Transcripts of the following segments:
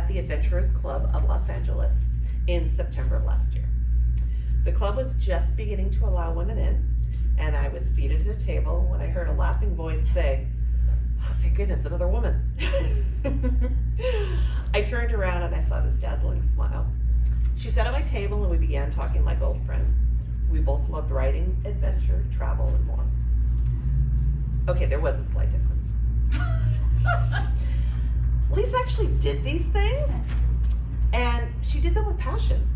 at the Adventurers Club of Los Angeles in September of last year. The club was just beginning to allow women in, and I was seated at a table when I heard a laughing voice say, "Oh, thank goodness, another woman." I turned around and I saw this dazzling smile. She sat at my table and we began talking like old friends. We both loved writing, adventure, travel, and more. Okay, there was a slight difference. Lisa actually did these things, and she did them with passion.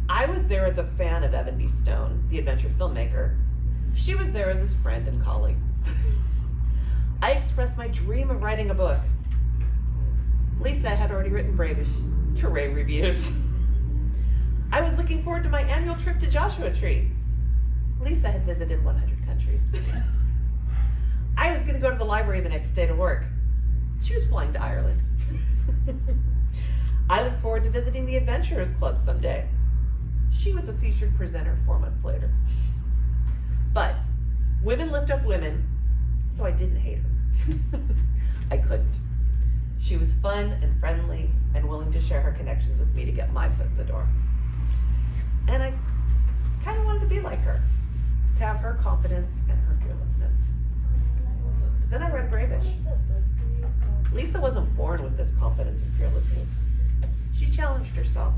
I was there as a fan of Evan B. Stone, the adventure filmmaker. She was there as his friend and colleague. I expressed my dream of writing a book. Lisa had already written Bravish to rave reviews. I was looking forward to my annual trip to Joshua Tree. Lisa had visited 100 countries. I was going to go to the library the next day to work. She was flying to Ireland. I look forward to visiting the Adventurers Club someday. She was a featured presenter 4 months later. But women lift up women, so I didn't hate her. I couldn't. She was fun and friendly and willing to share her connections with me to get my foot in the door. And I kind of wanted to be like her, to have her confidence and her fearlessness. Then I read Bravish. Lisa wasn't born with this confidence and fearlessness. She challenged herself.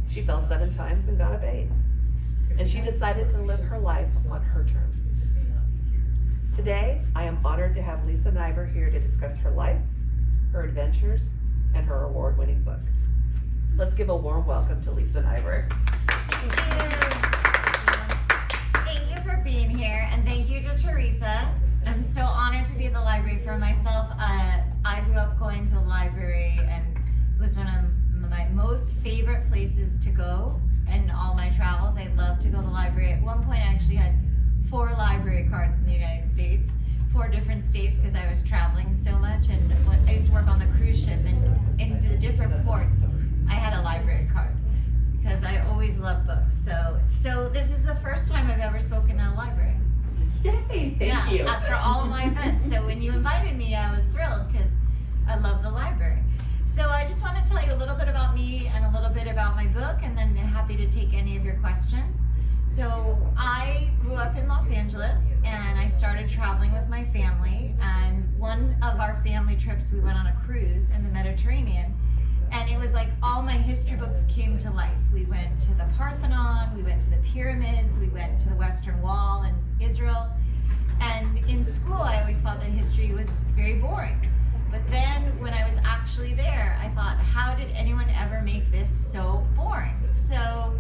She fell 7 times and got up 8. And she decided to live her life on her terms. Today, I am honored to have Lisa Niver here to discuss her life, her adventures, and her award-winning book. Let's give a warm welcome to Lisa Niver. Thank you. Thank you for being here, and thank you to Teresa. I'm so honored to be at the library. For myself, I grew up going to the library, and it was one of my most favorite places to go in all my travels. I love to go to the library. At one point, I actually had 4 library cards in the United States, 4 different states, because I was traveling so much. And when I used to work on the cruise ship and into the different ports, I had a library card because I always loved books. So this is the first time I've ever spoken in a library. Yay, thank you. After all of my events. So when you invited me, I was thrilled because I love the library. So I just want to tell you a little bit about me and a little bit about my book, and then happy to take any of your questions. So I grew up in Los Angeles, and I started traveling with my family, and one of our family trips we went on a cruise in the Mediterranean, and it was like all my history books came to life. We went to the Parthenon, we went to the pyramids, we went to the Western Wall in Israel, and in school I always thought that history was very boring. But then when I was actually there, I thought, how did anyone ever make this so boring? So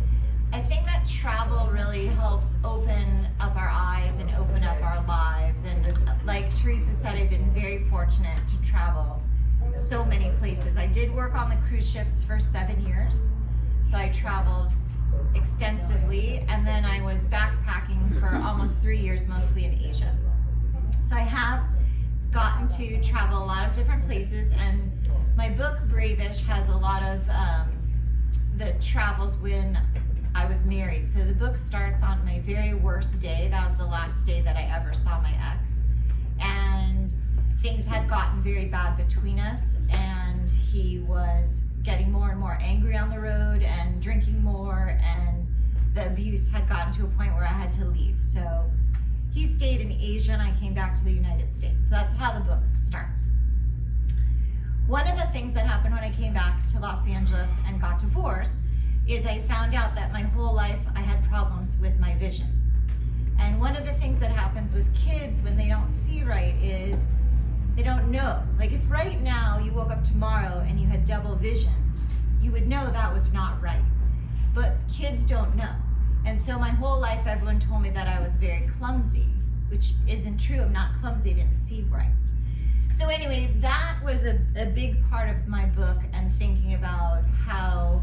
I think that travel really helps open up our eyes and open up our lives. And like Teresa said, I've been very fortunate to travel so many places. I did work on the cruise ships for 7 years. So I traveled extensively, and then I was backpacking for almost 3 years, mostly in Asia. So I have gotten to travel a lot of different places, and my book Bravish has a lot of the travels when I was married. So the book starts on my very worst day. That was the last day that I ever saw my ex, and things had gotten very bad between us, and he was getting more and more angry on the road and drinking more, and the abuse had gotten to a point where I had to leave. So he stayed in Asia, and I came back to the United States. So that's how the book starts. One of the things that happened when I came back to Los Angeles and got divorced is I found out that my whole life I had problems with my vision. And one of the things that happens with kids when they don't see right is they don't know. Like if right now you woke up tomorrow and you had double vision, you would know that was not right. But kids don't know. And so my whole life, everyone told me that I was very clumsy, which isn't true. I'm not clumsy, I didn't see right. So anyway, that was a big part of my book, and thinking about how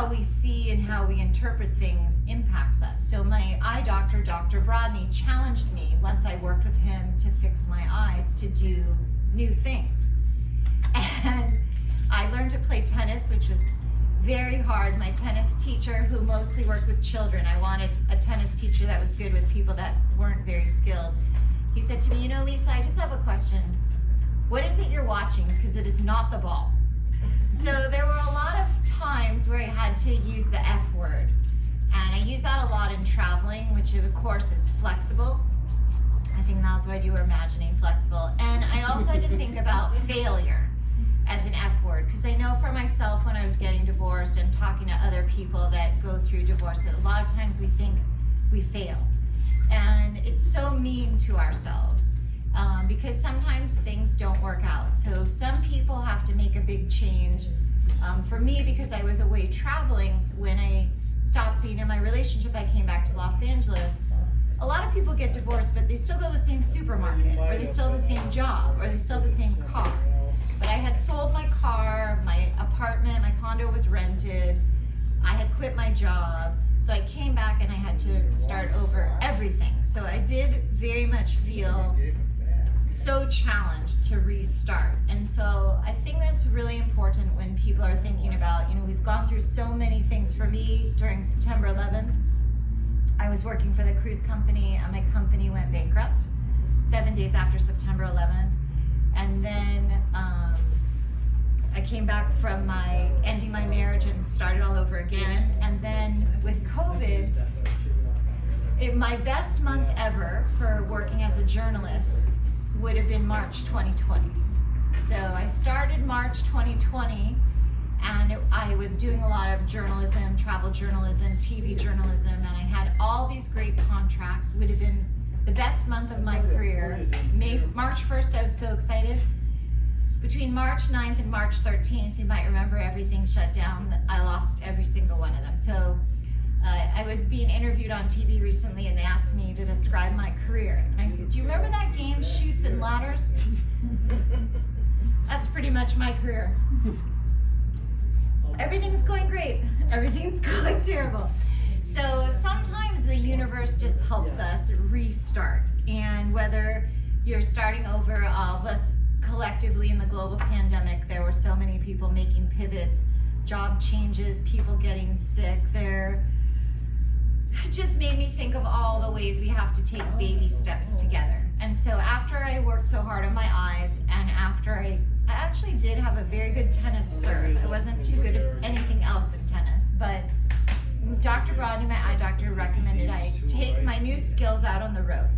we see and how we interpret things impacts us. So my eye doctor, Dr. Brodney, challenged me once I worked with him to fix my eyes to do new things. And I learned to play tennis, which was very hard. My tennis teacher, who mostly worked with children, I wanted a tennis teacher that was good with people that weren't very skilled. He said to me, you know, Lisa, I just have a question. what is it you're watching? Because it is not the ball. So there were a lot of times where I had to use the F word. And I use that a lot in traveling, which of course is flexible. I think that's what you were imagining, flexible. And I also had to think about failure as an F word, because I know for myself when I was getting divorced and talking to other people that go through divorce, that a lot of times we think we fail. And it's so mean to ourselves because sometimes things don't work out. So some people have to make a big change. For me, because I was away traveling, when I stopped being in my relationship, I came back to Los Angeles. A lot of people get divorced, but they still go to the same supermarket, or they still have the same job, or they still have the same car. But I had sold my car, my apartment, my condo was rented, I had quit my job, so I came back and I had to start over everything. So I did very much feel so challenged to restart. And so I think that's really important when people are thinking about, we've gone through so many things. For me, during September 11th, I was working for the cruise company and my company went bankrupt 7 days after September 11th. And then I came back from ending my marriage and started all over again. And then with COVID, my best month ever for working as a journalist would have been March 2020. So I started March 2020 and I was doing a lot of journalism, travel journalism, TV journalism, and I had all these great contracts. Would have been the best month of my career. March 1st, I was so excited. Between March 9th and March 13th, you might remember everything shut down. I lost every single one of them. So I was being interviewed on TV recently and they asked me to describe my career. And I said, do you remember that game, Chutes and Ladders? That's pretty much my career. Everything's going great. Everything's going terrible. So sometimes the universe just helps us restart. And whether you're starting over, all of us collectively in the global pandemic, there were so many people making pivots, job changes, people getting sick. It just made me think of all the ways we have to take baby steps together. And so after I worked so hard on my eyes, and after I actually did have a very good tennis serve. I wasn't too good at anything else in tennis, but Dr. Brodney, my eye doctor, recommended I take my new skills out on the road.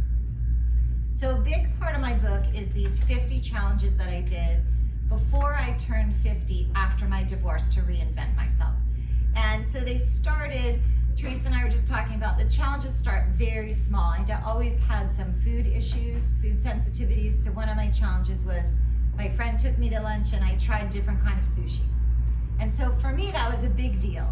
So a big part of my book is these 50 challenges that I did before I turned 50 after my divorce to reinvent myself. And so they started, Teresa and I were just talking about, the challenges start very small. I always had some food issues, food sensitivities. So one of my challenges was my friend took me to lunch and I tried different kind of sushi. And so for me, that was a big deal.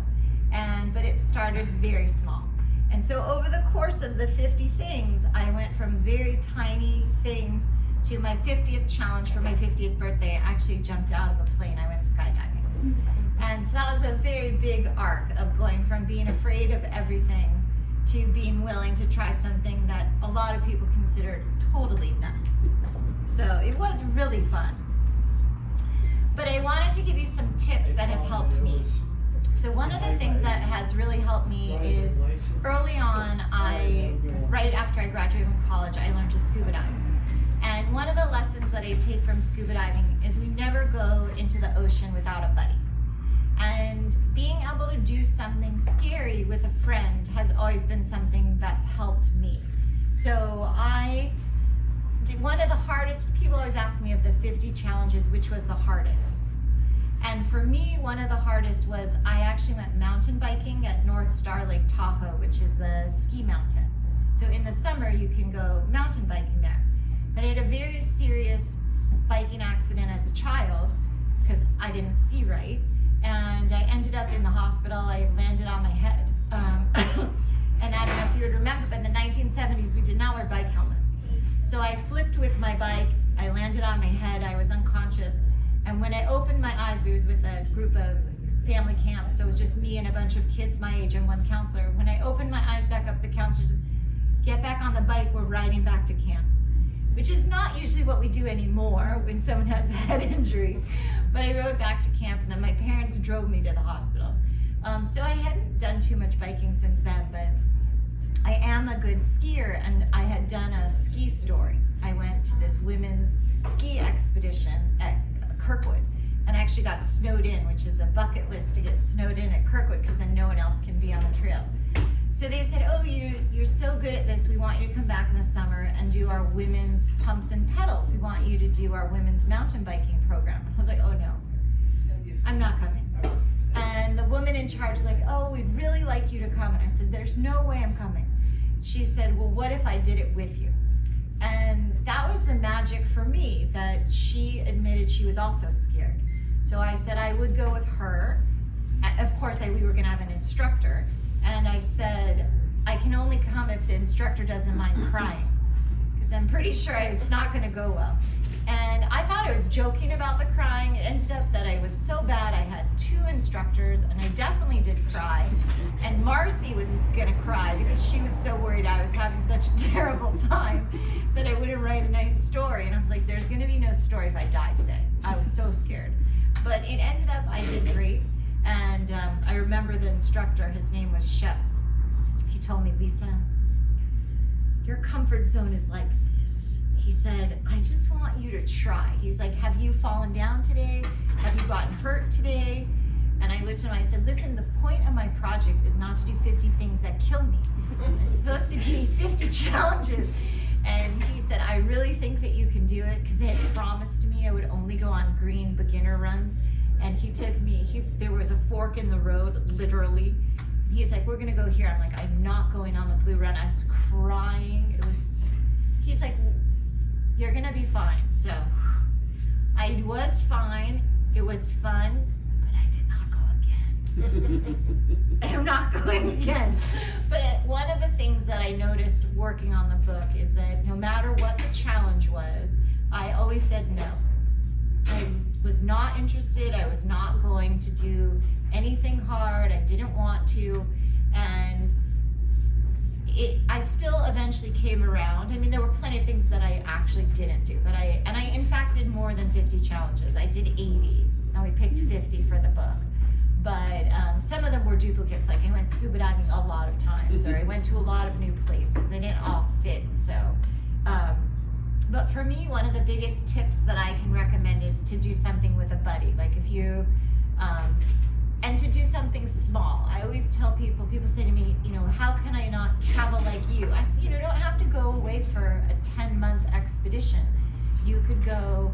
But it started very small. And so over the course of the 50 things, I went from very tiny things to my 50th challenge for my 50th birthday. I actually jumped out of a plane. I went skydiving. And so that was a very big arc of going from being afraid of everything to being willing to try something that a lot of people considered totally nuts. So it was really fun. But I wanted to give you some tips that have helped me. So one of the things that has really helped me is early on, right after I graduated from college, I learned to scuba dive. And one of the lessons that I take from scuba diving is we never go into the ocean without a buddy. And being able to do something scary with a friend has always been something that's helped me. So one of the hardest, people always ask me of the 50 challenges, which was the hardest. And for me, one of the hardest was I actually went mountain biking at North Star Lake Tahoe, which is the ski mountain. So in the summer, you can go mountain biking there. But I had a very serious biking accident as a child because I didn't see right. And I ended up in the hospital. I landed on my head. And I don't know if you would remember, but in the 1970s, we did not wear bike helmets. So I flipped with my bike. I landed on my head. I was unconscious. And when I opened my eyes, we was with a group of family camp, so it was just me and a bunch of kids my age and one counselor. When I opened my eyes back up, the counselor said, "Get back on the bike, we're riding back to camp." Which is not usually what we do anymore when someone has a head injury. But I rode back to camp, and then my parents drove me to the hospital. So I hadn't done too much biking since then, but I am a good skier, and I had done a ski story. I went to this women's ski expedition at Kirkwood. And I actually got snowed in, which is a bucket list to get snowed in at Kirkwood, because then no one else can be on the trails. So they said, oh, you're so good at this. We want you to come back in the summer and do our women's pumps and pedals. We want you to do our women's mountain biking program. I was like, oh no, I'm not coming. And the woman in charge was like, oh, we'd really like you to come. And I said, there's no way I'm coming. She said, well, what if I did it with you? And that was the magic for me, that she admitted she was also scared. So I said I would go with her. Of course, we were gonna have an instructor. And I said, I can only come if the instructor doesn't mind crying, because I'm pretty sure it's not gonna go well. And I thought I was joking about the crying. It ended up that I was so bad, I had 2 instructors, and I definitely did cry. And Marcy was gonna cry because she was so worried I was having such a terrible time that I wouldn't write a nice story. And I was like, there's gonna be no story if I die today. I was so scared. But it ended up, I did great. And I remember the instructor, his name was Shep. He told me, Lisa, your comfort zone is like this. He said, I just want you to try. He's like, have you fallen down today? Have you gotten hurt today? And I looked at him and I said, listen, the point of my project is not to do 50 things that kill me. It's supposed to be 50 challenges. And he said, I really think that you can do it, because they had promised me I would only go on green beginner runs. And he took me, there was a fork in the road, literally. He's like, we're gonna go here. I'm like, I'm not going on the blue run. I was crying. He's like, you're gonna be fine. So I was fine. It was fun, but I did not go again. I'm not going again. But one of the things that I noticed working on the book is that no matter what the challenge was, I always said no. I was not interested. I was not going to do anything hard. I didn't want to. And I still eventually came around. I mean, there were plenty of things that I actually didn't do. But I in fact did more than 50 challenges. I did 80, and we picked 50 for the book. But some of them were duplicates. Like I went scuba diving a lot of times, or I went to a lot of new places. They didn't all fit. So, but for me, one of the biggest tips that I can recommend is to do something with a buddy. Like if you, and to do something small. I always tell people say to me, how can I not travel like you? I say, you don't have to go away for a 10-month expedition. You could go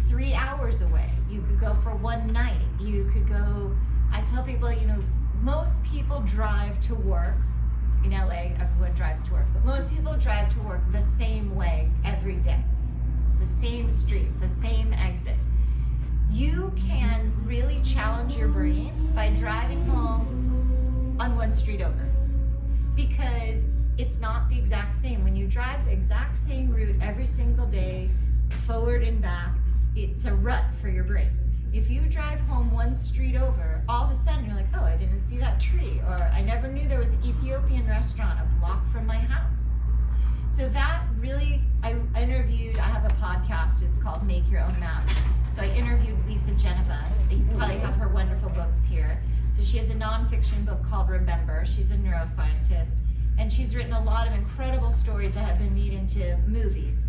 3 hours away. You could go for one night. You could go, I tell people, most people drive to work. In LA, everyone drives to work, but most people drive to work the same way every day. The same street, the same exit. You can really challenge your brain by driving home on one street over, because it's not the exact same. When you drive the exact same route every single day, forward and back, it's a rut for your brain. If you drive home one street over, all of a sudden you're like, oh, I didn't see that tree, or I never knew there was an Ethiopian restaurant a block from my house. So that really, I have a podcast, it's called Make Your Own Map. So I interviewed Lisa Niver. You probably have her wonderful books here. So she has a nonfiction book called Remember. She's a neuroscientist, and she's written a lot of incredible stories that have been made into movies.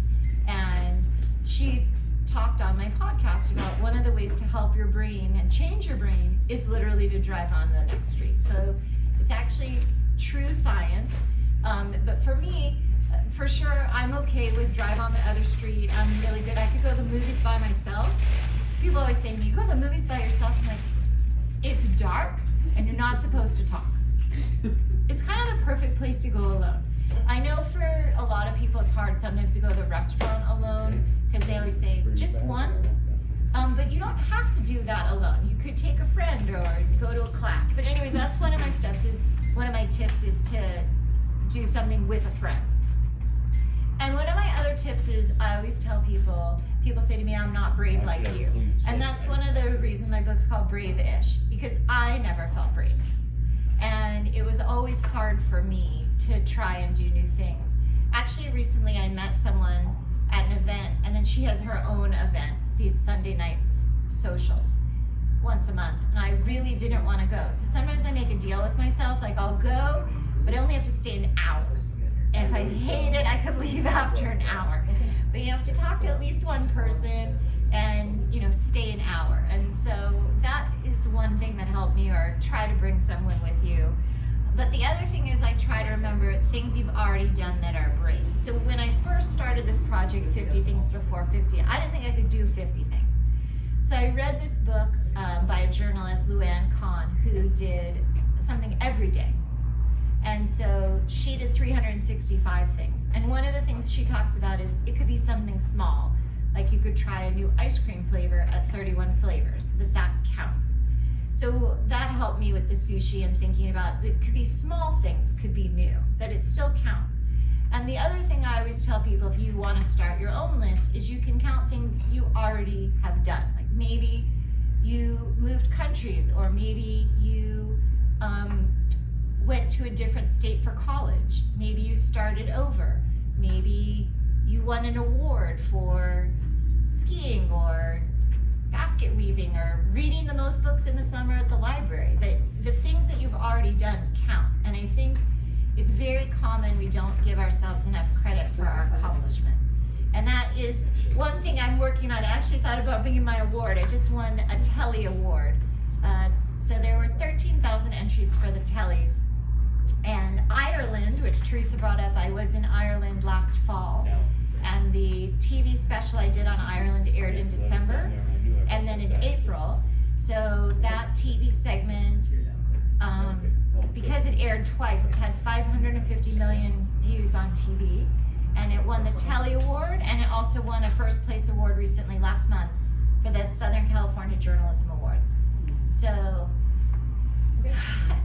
And she talked on my podcast about one of the ways to help your brain and change your brain is literally to drive on the next street. So it's actually true science. But for me, for sure, I'm okay with drive on the other street. I'm really good. I could go to the movies by myself. People always say to me, you go to the movies by yourself? I'm like, it's dark and you're not supposed to talk. It's kind of the perfect place to go alone. I know for a lot of people it's hard sometimes to go to the restaurant alone, because they always say, just one. But you don't have to do that alone. You could take a friend or go to a class. But anyway, that's one of my tips is to do something with a friend. And one of my other tips is I always tell people say to me, I'm not brave like you. And that's one of the reasons my book's called Brave-ish, because I never felt brave. And it was always hard for me to try and do new things. Actually, recently I met someone at an event, and then she has her own event, these Sunday nights socials, once a month, and I really didn't want to go. So sometimes I make a deal with myself, like I'll go, but I only have to stay an hour. And if I hate it, I could leave after an hour. but you have to talk to at least one person and, you know, stay an hour. And so that is one thing that helped me, or try to bring someone with you. But the other thing is I try to remember things you've already done that are brave. So when I first started this project, 50 Things Before 50, I didn't think I could do 50 things. So I read this book by a journalist, Luann Kahn, who did something every day. And so she did 365 things. And one of the things she talks about is it could be something small, like you could try a new ice cream flavor at 31 flavors, that counts. So that helped me with the sushi and thinking about it could be small things, could be new, that it still counts. And the other thing I always tell people, if you want to start your own list, is you can count things you already have done. Like maybe you moved countries, or maybe you went to a different state for college. Maybe you started over. Maybe you won an award for skiing or basket weaving or reading the most books in the summer at the library. That the things that you've already done count. And I think it's very common we don't give ourselves enough credit for our accomplishments. And that is one thing I'm working on. I actually thought about bringing my award. I just won a Telly award. So there were 13,000 entries for the Tellys. And Ireland, which Teresa brought up, I was in Ireland last fall. And the TV special I did on Ireland aired in December, and then in April. So that TV segment, because it aired twice, it's had 550 million views on TV, and it won the Telly Award, and it also won a first place award recently last month for the Southern California Journalism Awards. So,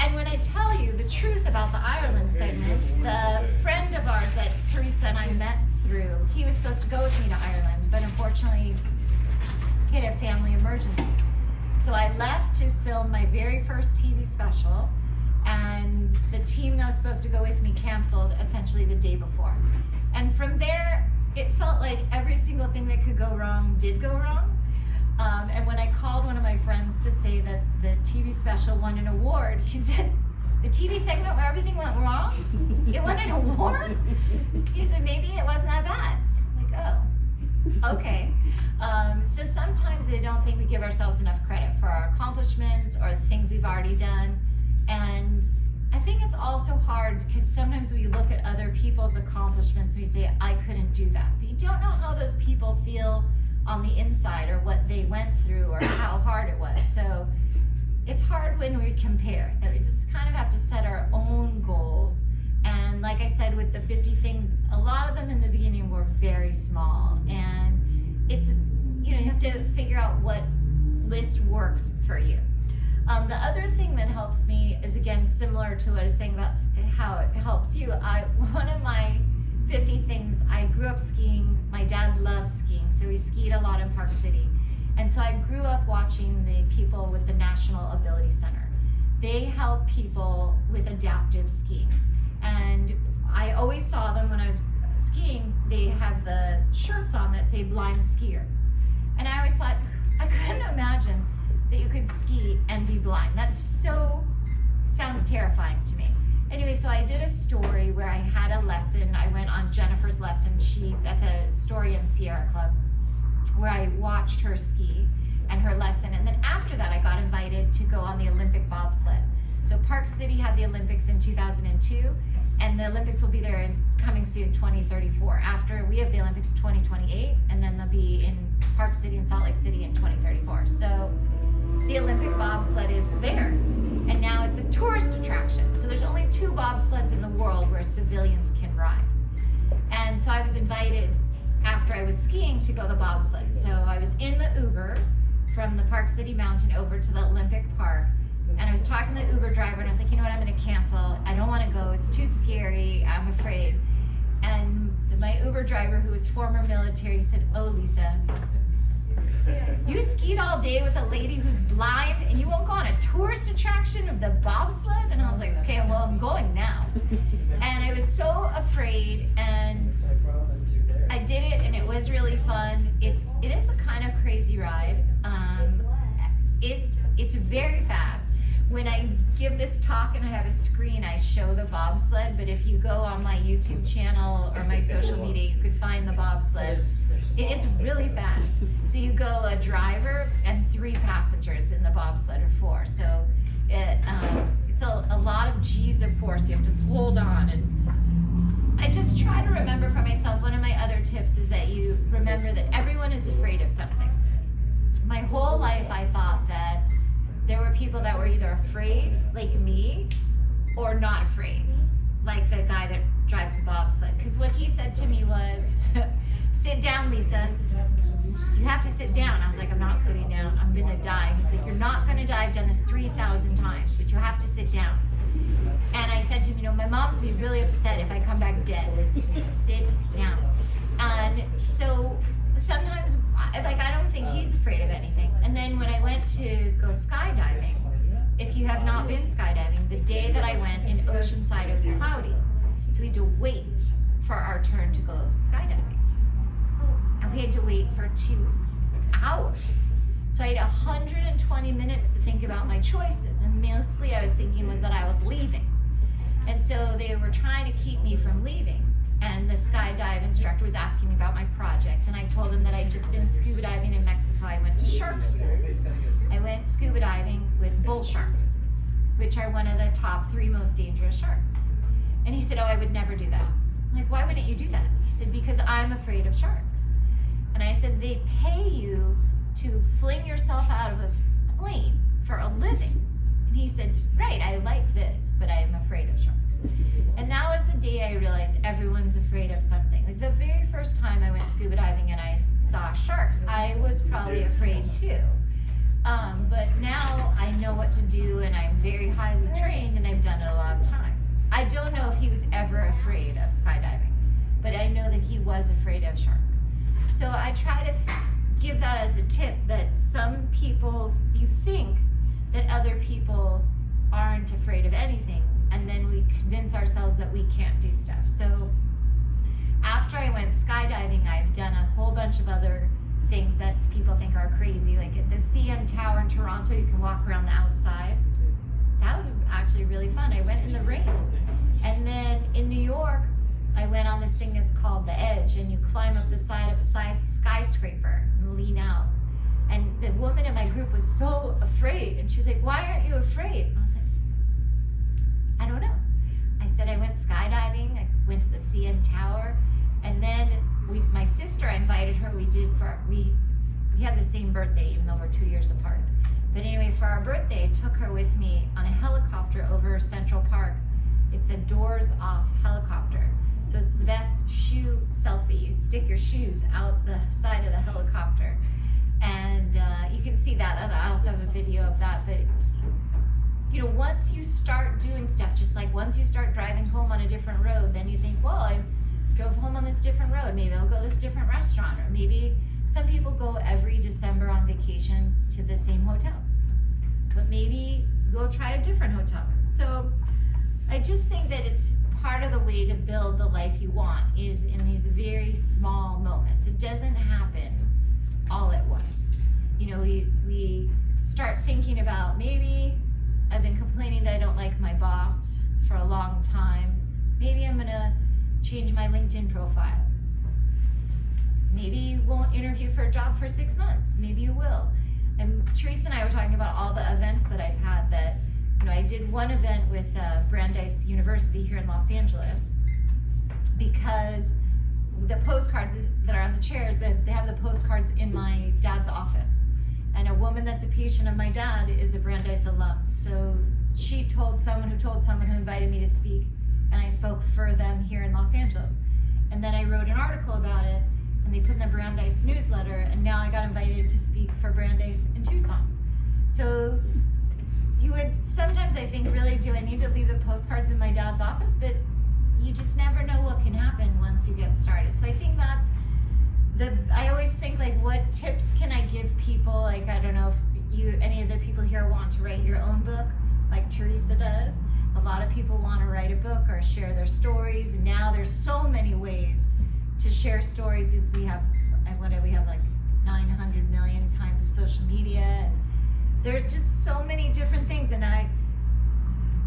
and when I tell you the truth about the Ireland segment, the friend of ours that Teresa and I met through, he was supposed to go with me to Ireland, but unfortunately he had a family emergency. So I left to film my very first TV special, and the team that was supposed to go with me canceled essentially the day before. And from there, it felt like every single thing that could go wrong did go wrong. And when I called one of my friends to say that the TV special won an award, he said, the TV segment where everything went wrong, it won an award? He said, maybe it wasn't that bad. I was like, oh, okay. So sometimes I don't think we give ourselves enough credit for our accomplishments or the things we've already done. And I think it's also hard because sometimes we look at other people's accomplishments and we say, I couldn't do that. But you don't know how those people feel on the inside, or what they went through, or how hard it was. So it's hard when we compare. That we just kind of have to set our own goals. And like I said, with the 50 things, a lot of them in the beginning were very small. And it's, you know, you have to figure out what list works for you. The other thing that helps me is, again, similar to what I was saying about how it helps you. One of my 50 things, I grew up skiing. My dad loved skiing, so he skied a lot in Park City. And so I grew up watching the people with the National Ability Center. They help people with adaptive skiing. And I always saw them when I was skiing, they have the shirts on that say blind skier. And I always thought, I couldn't imagine that you could ski and be blind. That sounds terrifying to me. Anyway, so I did a story where I had a lesson. I went on Jennifer's lesson. That's a story in Sierra Club, where I watched her ski and her lesson. And then after that, I got invited to go on the Olympic bobsled. So Park City had the Olympics in 2002, and the Olympics will be there coming soon, 2034. After we have the Olympics 2028, and then they'll be in Park City and Salt Lake City in 2034. So the Olympic bobsled is there, and now it's a tourist attraction. So there's only 2 bobsleds in the world where civilians can ride. And so I was invited after I was skiing to go the bobsled. So I was in the Uber from the Park City Mountain over to the Olympic Park, and I was talking to the Uber driver, and I was like, you know what, I'm gonna cancel. I don't wanna go, it's too scary, I'm afraid. And my Uber driver, who was former military, said, oh, Lisa, you skied all day with a lady who's blind and you won't go on a tourist attraction of the bobsled? And I was like, okay, well, I'm going now. And I was so afraid, and I did it, and it was really fun. It is a kind of crazy ride. It's very fast, when I give this talk and I have a screen, I show the bobsled, but if you go on my YouTube channel or my social media, you could find the bobsled. It is really fast. So you go a driver and 3 passengers in the bobsled, or 4. So it's a lot of G's of force. You have to hold on. And I just try to remember for myself, one of my other tips is that you remember that everyone is afraid of something. My whole life I thought that there were people that were either afraid, like me, or not afraid, like the guy that drives the bobsled. Because what he said to me was, sit down, Lisa. You have to sit down. I was like, I'm not sitting down. I'm going to die. He's like, you're not going to die. I've done this 3,000 times, but you have to sit down. And I said to him, my mom's going to be really upset if I come back dead. Sit down. And so sometimes, I don't think he's afraid of anything. And then when I went to go skydiving, if you have not been skydiving, the day that I went in Oceanside, it was cloudy. So we had to wait for our turn to go skydiving. And we had to wait for 2 hours. So I had 120 minutes to think about my choices. And mostly I was thinking was that I was leaving. And so they were trying to keep me from leaving. And the skydive instructor was asking me about my project, and I told him that I'd just been scuba diving in Mexico. I went to shark school. I went scuba diving with bull sharks, which are one of the top 3 most dangerous sharks. And he said, I would never do that. I'm like, why wouldn't you do that? He said, because I'm afraid of sharks. And I said, they pay you to fling yourself out of a plane for a living. And he said, right, I like this, but I am afraid of sharks. And that was the day I realized everyone's afraid of something. Like the very first time I went scuba diving and I saw sharks, I was probably afraid too. But now I know what to do, and I'm very highly trained, and I've done it a lot of times. I don't know if he was ever afraid of skydiving, but I know that he was afraid of sharks. So I try to give that as a tip, that some people, you think that other people aren't afraid of anything, and then we convince ourselves that we can't do stuff. So after I went skydiving, I've done a whole bunch of other things that people think are crazy. Like at the CN Tower in Toronto, you can walk around the outside. That was actually really fun. I went in the rain. And then in New York, I went on this thing that's called The Edge, and you climb up the side of a skyscraper and lean out. And the woman in my group was so afraid, and she's like, why aren't you afraid? And I was like, I don't know. I said I went skydiving, I went to the CN Tower, and then my sister, I invited her, we have the same birthday, even though we're 2 years apart. But anyway, for our birthday, I took her with me on a helicopter over Central Park. It's a doors off helicopter. So it's the best shoe selfie. You stick your shoes out the side of the helicopter. And you can see that. I also have a video of that. But once you start doing stuff, just like once you start driving home on a different road, then you think, well, I drove home on this different road. Maybe I'll go to this different restaurant. Or maybe some people go every December on vacation to the same hotel. But maybe go try a different hotel. So I just think that it's part of the way to build the life you want is in these very small moments. It doesn't happen all at once. We start thinking about, maybe I've been complaining that I don't like my boss for a long time. Maybe I'm gonna change my LinkedIn profile. Maybe you won't interview for a job for 6 months. Maybe you will. And Teresa and I were talking about all the events that I've had that, I did one event with Brandeis University here in Los Angeles, because the postcards that are on the chairs, they have the postcards in my dad's office. And a woman that's a patient of my dad is a Brandeis alum. So she told someone who invited me to speak, and I spoke for them here in Los Angeles. And then I wrote an article about it, and they put in the Brandeis newsletter, and now I got invited to speak for Brandeis in Tucson. So you would sometimes, I think, really, do I need to leave the postcards in my dad's office? But you just never know what can happen once you get started. So I think that's I always think, like, what tips can I give people? Like, I don't know if any of the people here want to write your own book, like Teresa does. A lot of people want to write a book or share their stories. And now there's so many ways to share stories. We have like 900 million kinds of social media. And there's just so many different things. And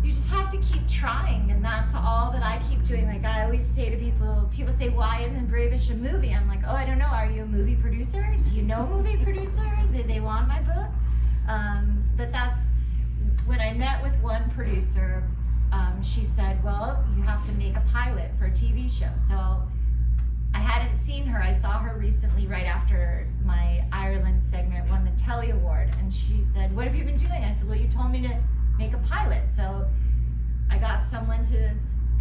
you just have to keep trying, and that's all that I keep doing. Like I always say to people say, why isn't Bravish a movie? I'm like, oh, I don't know. Are you a movie producer? Do you know a movie producer? Did they want my book? But that's, when I met with one producer, she said, well, you have to make a pilot for a TV show. So I hadn't seen her. I saw her recently right after my Ireland segment won the Telly Award. And she said, what have you been doing? I said, well, you told me to make a pilot. So I got someone to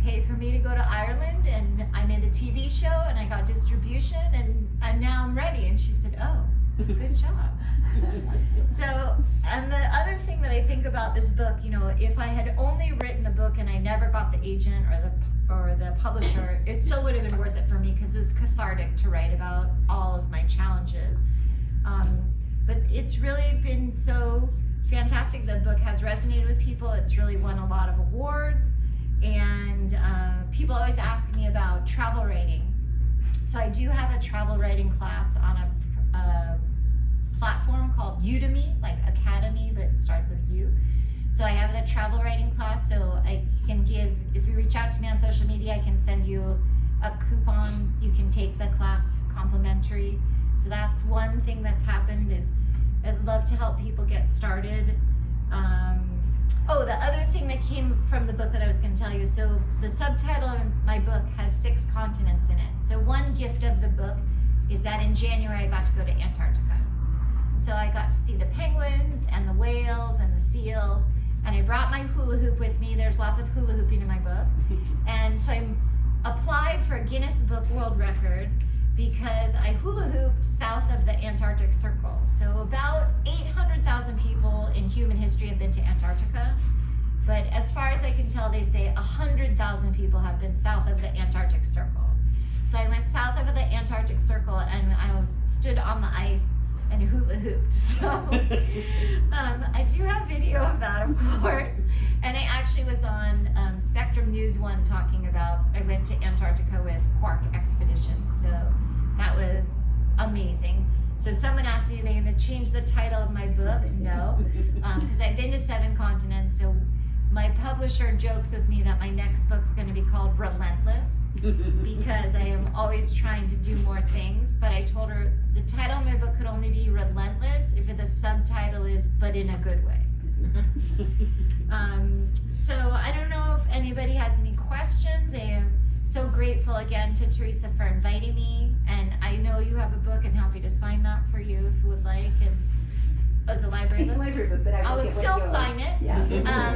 pay for me to go to Ireland, and I made a TV show, and I got distribution, and now I'm ready. And she said, oh, good job. So, and the other thing that I think about this book, you know, if I had only written a book and I never got the agent or the publisher, it still would have been worth it for me, because it was cathartic to write about all of my challenges. But it's really been so fantastic. The book has resonated with people. It's really won a lot of awards, and people always ask me about travel writing. So I do have a travel writing class on a platform called Udemy, like Academy, but it starts with U. So I have the travel writing class, so I can give, if you reach out to me on social media, I can send you a coupon. You can take the class complimentary. So that's one thing that's happened, is I'd love to help people get started. Oh, the other thing that came from the book that I was going to tell you, so the subtitle of my book has 6 continents in it. So one gift of the book is that in January I got to go to Antarctica. So I got to see the penguins and the whales and the seals, and I brought my hula hoop with me. There's lots of hula hooping in my book. And so I applied for a Guinness Book World Record because I hula hooped south of the Antarctic Circle. So about 800,000 people in human history have been to Antarctica. But as far as I can tell, they say 100,000 people have been south of the Antarctic Circle. So I went south of the Antarctic Circle, and I stood on the ice and hula hooped. So I do have video of that, of course. And I actually was on Spectrum News 1 talking about, I went to Antarctica with Quark Expedition. So that was amazing. So someone asked me, are they going to change the title of my book? No, because I've been to 7 continents. So my publisher jokes with me that my next book's going to be called Relentless, because I am always trying to do more things. But I told her the title of my book could only be Relentless if the subtitle is But in a Good Way. So I don't know if anybody has any questions. I am so grateful again to Teresa for inviting me, and I know you have a book, and happy to sign that for you if you would like. And as a library book, but I will still sign it. Yeah.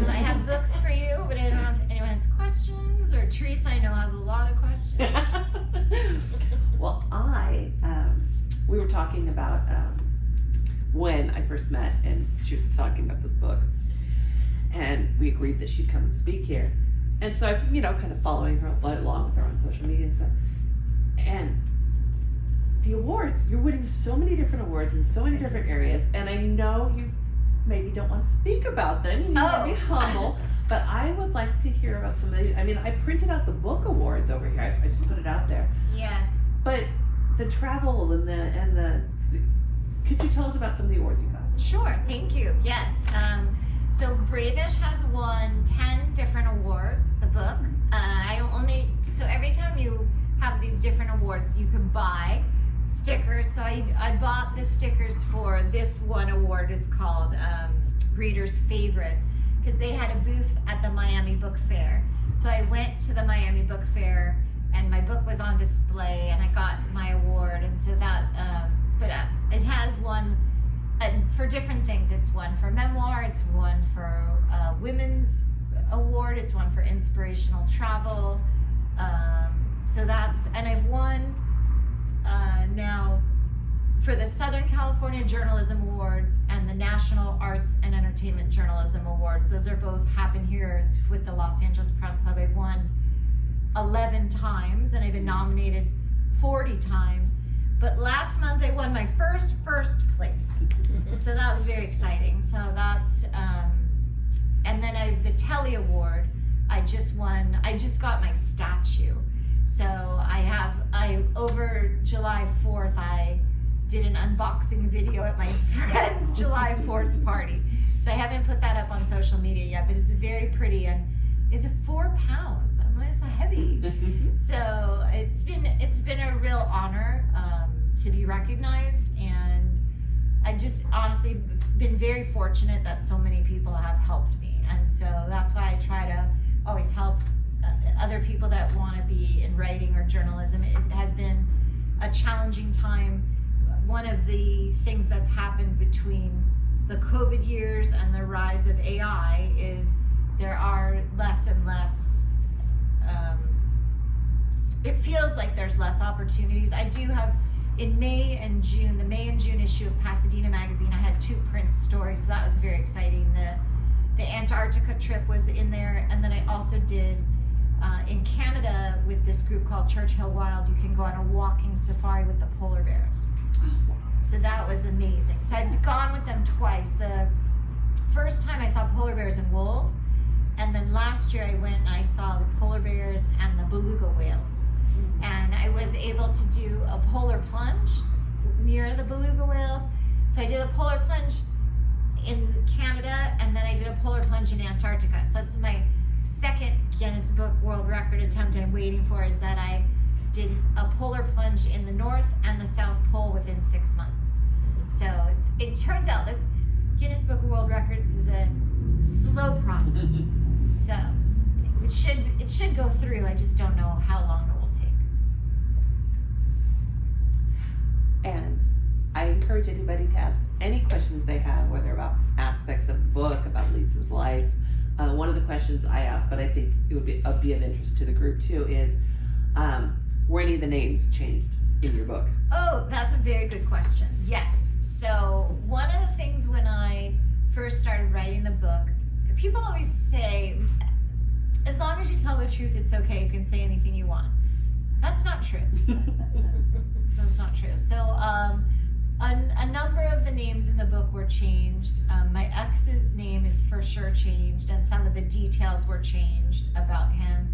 I have books for you, but I don't know if anyone has questions, or Teresa I know has a lot of questions. Well, we were talking about when I first met, and she was talking about this book, and we agreed that she'd come and speak here. And so I've, kind of following her along with her on social media and stuff. And the awards, you're winning so many different awards in so many different areas, and I know you maybe don't want to speak about them. You want to be humble, but I would like to hear about some of these. I mean, I printed out the book awards over here. I just put it out there. Yes. But the travel and the could you tell us about some of the awards you got? Sure, thank you. Yes. So Bravish has won 10 different awards, the book. So every time you have these different awards, you can buy stickers. So I bought the stickers for this one award. Is called Reader's Favorite, because they had a booth at the Miami Book Fair. So I went to the Miami Book Fair, and my book was on display, and I got my award. And so that, it has one for different things. It's one for memoir, it's one for women's award, it's one for inspirational travel. So that's, and I've won now for the Southern California Journalism Awards and the National Arts and Entertainment Journalism Awards. Those are both happen here with the Los Angeles Press Club. I've won 11 times, and I've been nominated 40 times. But last month I won my first place. So that was very exciting. So that's, and then the Telly Award, I just got my statue. So over July 4th, I did an unboxing video at my friend's July 4th party. So I haven't put that up on social media yet, but it's very pretty, and it's 4 pounds. I'm like, it's heavy. So it's been a real honor to be recognized, and I've just honestly been very fortunate that so many people have helped me, and so that's why I try to always help other people that want to be in writing or journalism. It has been a challenging time. One of the things that's happened between the COVID years and the rise of AI is there are less and less, it feels like there's less opportunities. I do have, in May and June, the May and June issue of Pasadena Magazine, I had 2 print stories, so that was very exciting. The Antarctica trip was in there, and then I also did, in Canada with this group called Churchill Wild, you can go on a walking safari with the polar bears. So that was amazing. So I've gone with them twice. The first time I saw polar bears and wolves, and then last year I went and I saw the polar bears and the beluga whales. And I was able to do a polar plunge near the beluga whales. So I did a polar plunge in Canada, and then I did a polar plunge in Antarctica. So that's my second Guinness Book World Record attempt I'm waiting for, is that I did a polar plunge in the North and the South Pole within 6 months. So it turns out that Guinness Book of World Records is a slow process. So it should go through. I just don't know how long it will take. And I encourage anybody to ask any questions they have, whether about aspects of the book, about Lisa's life. One of the questions I asked, but I think it would be of interest to the group too, is were any of the names changed in your book? Oh, that's a very good question. Yes. So one of the things when I first started writing the book, people always say, as long as you tell the truth, it's okay. You can say anything you want. That's not true. That's not true. So a number of the names in the book were changed. My ex's name is for sure changed, and some of the details were changed about him.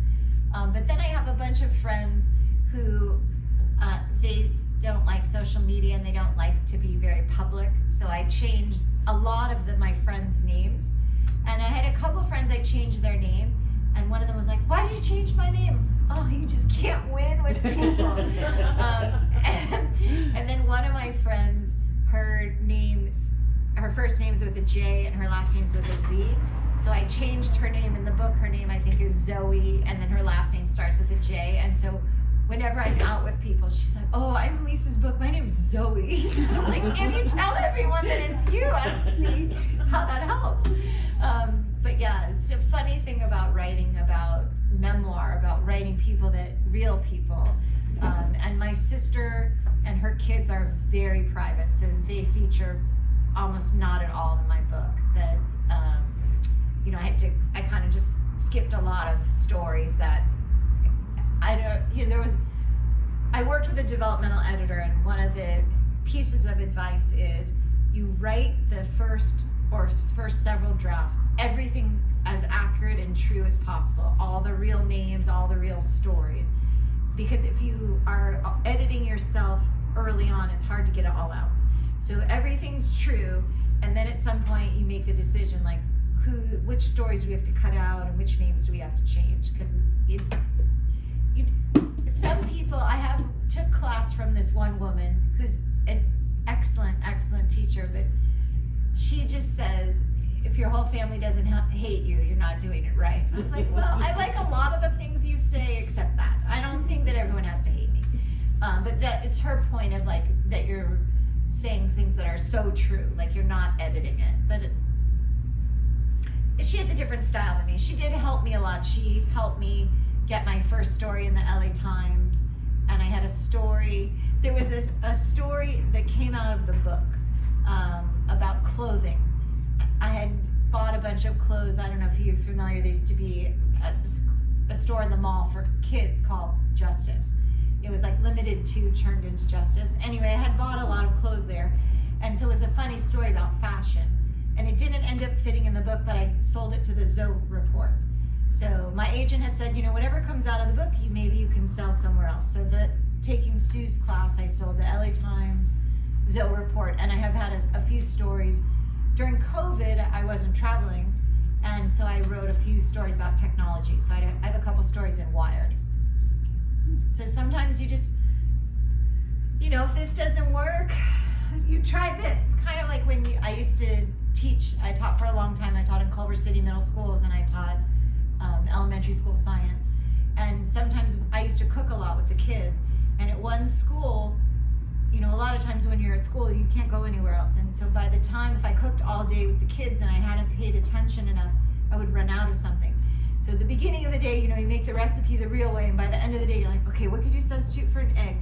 But then I have a bunch of friends who they don't like social media and they don't like to be very public. So I changed a lot of my friends' names. And I had a couple friends, I changed their name. And one of them was like, "Why did you change my name?" Oh, you just can't win with people. And then one of my friends, her first name's with a J and her last name's with a Z. So I changed her name in the book. Her name, I think, is Zoe, and then her last name starts with a J. And so whenever I'm out with people, she's like, "Oh, I'm in Lisa's book. My name's Zoe." I'm like, if you tell everyone that it's you, I don't see how that helps. But yeah, it's a funny thing about writing about memoir, about writing real people. And my sister and her kids are very private, so they feature almost not at all in my book. That I kind of just skipped a lot of stories that I worked with a developmental editor, and one of the pieces of advice is you write the first several drafts, everything as accurate and true as possible, all the real names, all the real stories, because if you are editing yourself early on, it's hard to get it all out. So everything's true, and then at some point you make the decision, like which stories do we have to cut out and which names do we have to change, because some people, I took class from this one woman who's an excellent teacher, but she just says, if your whole family doesn't hate you, you're not doing it right. I was like, well, I like a lot of the things you say except that. I don't think that everyone has to hate me. But that it's her point of like, that you're saying things that are so true, like you're not editing it. But she has a different style than me. She did help me a lot. She helped me get my first story in the LA Times, and I had a story. There was a story that came out of the book about clothing. I had bought a bunch of clothes. I don't know if you're familiar. There used to be a store in the mall for kids called Justice. It was like limited to turned into Justice. Anyway, I had bought a lot of clothes there, and so it was a funny story about fashion. And it didn't end up fitting in the book, but I sold it to the Zoe Report. So my agent had said, whatever comes out of the book, maybe you can sell somewhere else. So taking Sue's class, I sold the LA Times, Zoe Report, and I have had a few stories. During COVID, I wasn't traveling, and so I wrote a few stories about technology. So I have a couple stories in Wired. So sometimes you just, if this doesn't work, you try this. It's kind of like when I used to teach. I taught for a long time. I taught in Culver City middle schools, and I taught elementary school science. And sometimes I used to cook a lot with the kids. And at one school, a lot of times when you're at school, you can't go anywhere else. And so by the time, if I cooked all day with the kids and I hadn't paid attention enough, I would run out of something. So at the beginning of the day, you make the recipe the real way. And by the end of the day, you're like, okay, what could you substitute for an egg?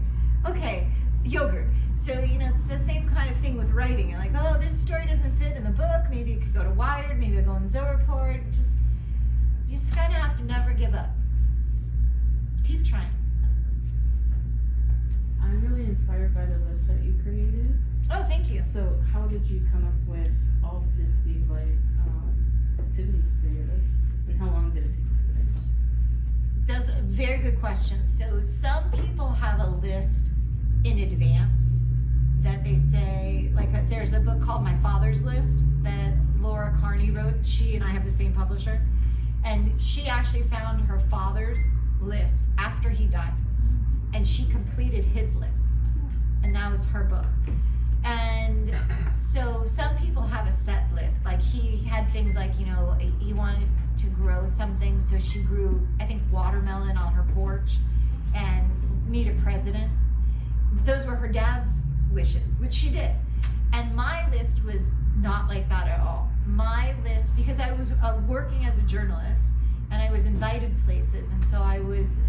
Okay, yogurt. So, it's the same kind of thing with writing. You're like, oh, this story doesn't fit in the book. Maybe it could go to Wired. Maybe it'll go in Zoe Report. You just kind of have to never give up. Keep trying. I'm really inspired by the list that you created. Oh, thank you. So how did you come up with all 50 activities for your list? And how long did it take you to finish? Those are very good questions. So some people have a list in advance that they say, there's a book called My Father's List that Laura Carney wrote. She and I have the same publisher. And she actually found her father's list after he died. And she completed his list. And that was her book. And so some people have a set list. Like he had things like, he wanted to grow something. So she grew, I think, watermelon on her porch and meet a president. Those were her dad's wishes, which she did. And my list was not like that at all. My list, because I was working as a journalist and I was invited places. And so I was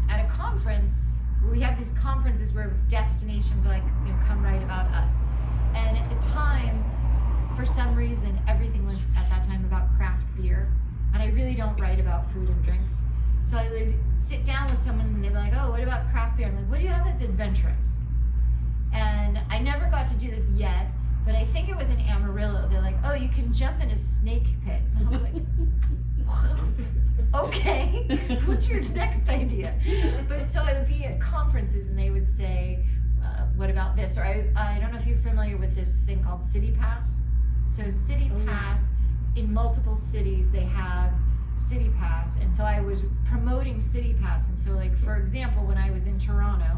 at a conference. We have these conferences where destinations come write about us. And at the time, for some reason, everything was at that time about craft beer. And I really don't write about food and drink. So I would sit down with someone and they'd be like, oh, what about craft beer? I'm like, what do you have that's adventurous? And I never got to do this yet, but I think it was in Amarillo. They're like, oh, you can jump in a snake pit. And I was like, okay, what's your next idea? But so I would be at conferences and they would say, what about this? Or I don't know if you're familiar with this thing called City Pass. So City Pass, in multiple cities, they have City Pass. And so I was promoting City Pass. And so for example, when I was in Toronto,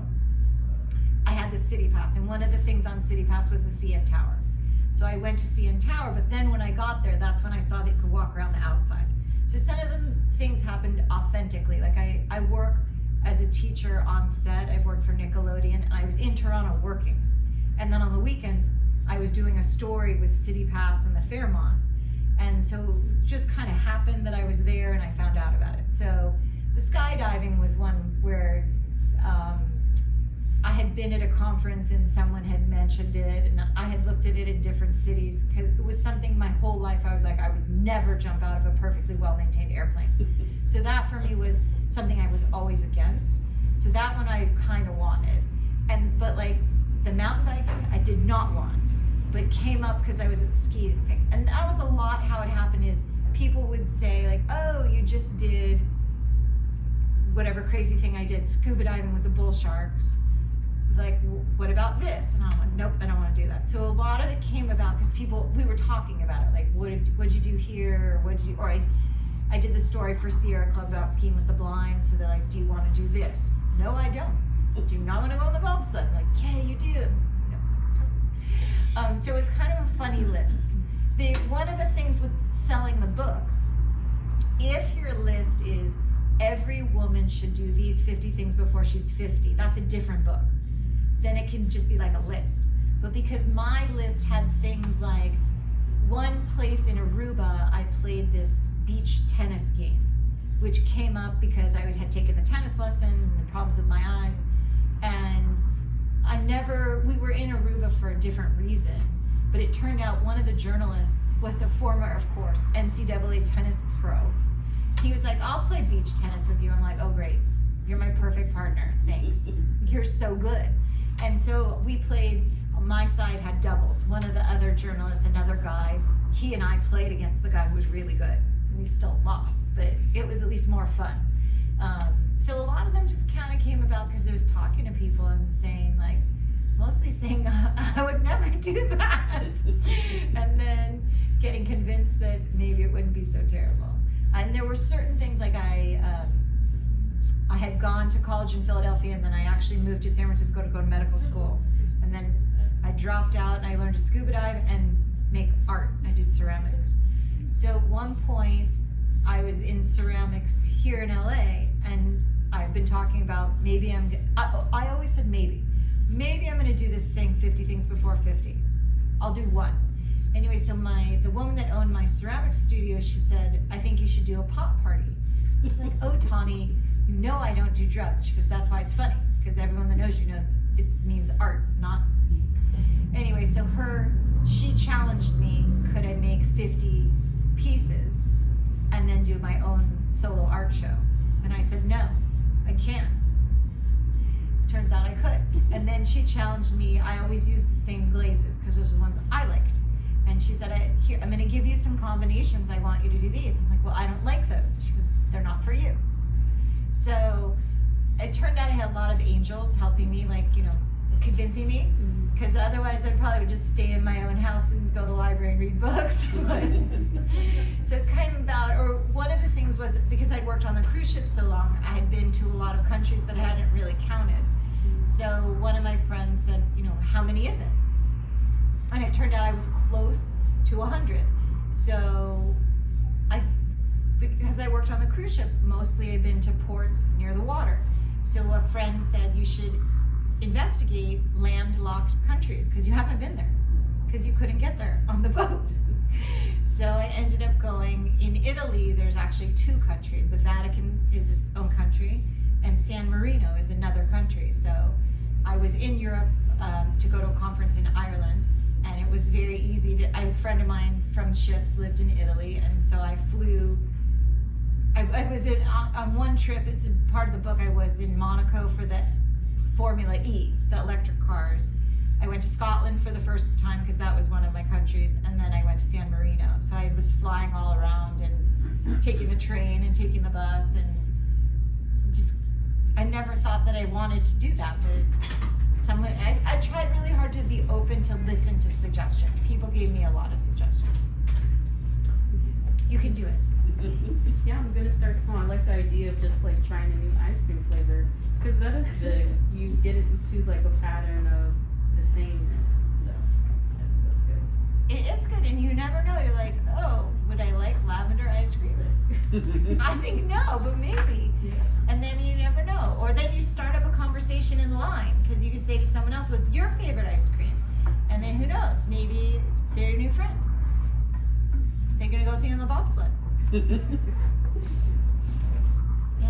I had the City Pass. And one of the things on City Pass was the CN Tower. So I went to CN Tower, but then when I got there, that's when I saw that you could walk around the outside. So some of the things happened authentically. I work as a teacher on set. I've worked for Nickelodeon, and I was in Toronto working. And then on the weekends, I was doing a story with City Pass and the Fairmont. And so it just kind of happened that I was there and I found out about it. So the skydiving was one where I had been at a conference and someone had mentioned it, and I had looked at it in different cities because it was something my whole life I was like, I would never jump out of a perfectly well-maintained airplane. So that for me was something I was always against. So that one I kind of wanted. But the mountain biking, I did not want, but came up because I was at the ski thing. And that was a lot how it happened is people would say oh, you just did whatever crazy thing I did, scuba diving with the bull sharks. What about this? And I'm like, nope, I don't want to do that. So a lot of it came about because we were talking about it. What'd you do here? I did the story for Sierra Club about skiing with the blind. So they're like, do you want to do this? No, I don't. Do you not want to go on the bobsled? I'm like, yeah, you do. No. So it's kind of a funny list. One of the things with selling the book, if your list is every woman should do these 50 things before she's 50, that's a different book. Then it can just be like a list. But because my list had things like one place in Aruba, I played this beach tennis game, which came up because I had taken the tennis lessons and the problems with my eyes. And we were in Aruba for a different reason, but it turned out one of the journalists was a former, of course, NCAA tennis pro. He was like, I'll play beach tennis with you. I'm like, oh great, you're my perfect partner, thanks. You're so good. And so we played, my side had doubles. One of the other journalists, another guy, he and I played against the guy who was really good. We still lost, but it was at least more fun. So a lot of them just kind of came about because I was talking to people and saying mostly saying I would do that. And then getting convinced that maybe it wouldn't be so terrible. And there were certain things like I had gone to college in Philadelphia, and then I actually moved to San Francisco to go to medical school. And then I dropped out and I learned to scuba dive and make art. I did ceramics. So at one point I was in ceramics here in LA, and I've been talking about maybe I always said maybe I'm gonna do this thing, 50 things before 50. I'll do one. Anyway, so the woman that owned my ceramics studio, she said, I think you should do a pop party. I was like, oh, Tawny, you know I don't do drugs. She goes, that's why it's funny, because everyone that knows you knows it means art, not. Anyway, so she challenged me, could I make 50 pieces and then do my own solo art show? And I said, no, I can't. Turns out I could. And then she challenged me, I always used the same glazes because those are the ones I liked. And she said, here, I'm gonna give you some combinations, I want you to do these. I'm like, well, I don't like those. She goes, they're not for you. So it turned out I had a lot of angels helping me, like, convincing me, because otherwise I'd probably just stay in my own house and go to the library and read books. So it came about, or one of the things was, because I'd worked on the cruise ship so long, I had been to a lot of countries, but I hadn't really counted. So one of my friends said, how many is it? And it turned out I was close to 100. So because I worked on the cruise ship, mostly I've been to ports near the water. So a friend said you should investigate landlocked countries, because you haven't been there, because you couldn't get there on the boat. So I ended up going, in Italy, there's actually 2 countries. The Vatican is its own country, and San Marino is another country. So I was in Europe to go to a conference in Ireland, and it was very easy a friend of mine from ships lived in Italy, and so I flew. I was on one trip, it's a part of the book, I was in Monaco for the Formula E, the electric cars. I went to Scotland for the first time because that was one of my countries, and then I went to San Marino. So I was flying all around and taking the train and taking the bus, and I never thought that I wanted to do that. But I tried really hard to be open to listen to suggestions. People gave me a lot of suggestions. You can do it. Yeah, I'm gonna start small. I like the idea of just like trying a new ice cream flavor, because that is big. You get it into like a pattern of the sameness. So I think that's good. It is good, and you never know. You're like, oh, would I like lavender ice cream? I think no, but maybe. Yeah. And then you never know. Or then you start up a conversation in line, because you can say to someone else, what's your favorite ice cream? And then who knows? Maybe they're your new friend. They're gonna go with you on the bobsled. Any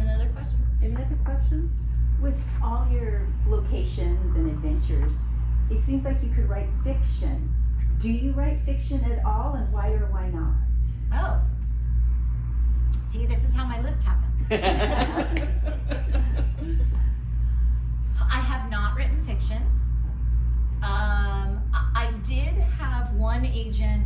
other questions? Any other questions? With all your locations and adventures, it seems like you could write fiction. Do you write fiction at all, and why or why not? Oh. See, this is how my list happened. I have not written fiction. I did have one agent.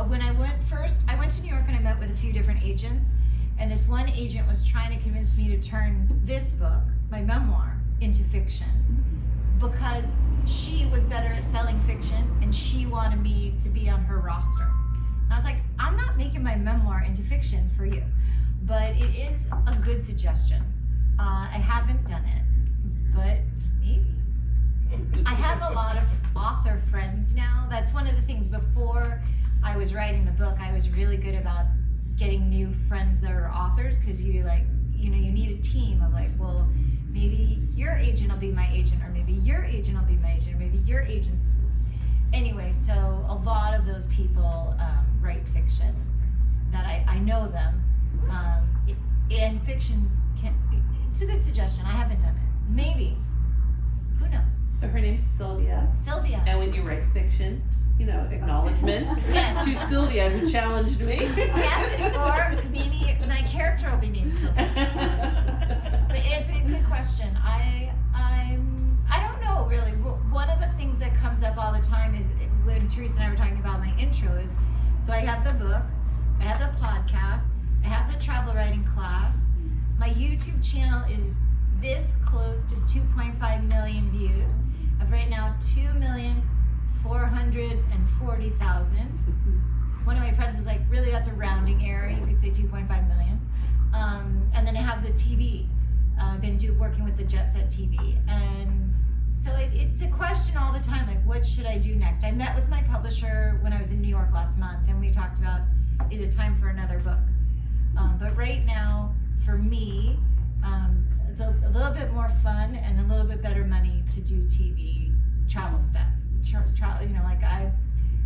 When I went to New York and I met with a few different agents, and this one agent was trying to convince me to turn this book, my memoir, into fiction, because she was better at selling fiction and she wanted me to be on her roster. And I was like, I'm not making my memoir into fiction for you, but it is a good suggestion. I haven't done it, but maybe. I have a lot of author friends now. That's one of the things. Before I was writing the book, I was really good about getting new friends that are authors, because you need a team of like, well, maybe your agent will be my agent, or maybe your agent will be my agent, or maybe your agent's. Anyway, so a lot of those people write fiction that I know them. And fiction, it's a good suggestion. I haven't done it. Maybe. Who knows? So her name's Sylvia. Sylvia. And when you write fiction, acknowledgement Yes. to Sylvia, who challenged me. Yes, or maybe my character will be named Sylvia. But it's a good question. I don't know really. One of the things that comes up all the time is when Teresa and I were talking about my intro is, so I have the book, I have the podcast, I have the travel writing class. My YouTube channel is this close to 2.5 million views. I've right now 2,400,000 40,000. One of my friends was like, really, that's a rounding error. You could say 2.5 million. And then I have the TV. I've been working with the Jet Set TV. And so it's a question all the time, like, what should I do next? I met with my publisher when I was in New York last month, and we talked about, is it time for another book? But right now, for me, it's a little bit more fun and a little bit better money to do TV travel stuff. Like I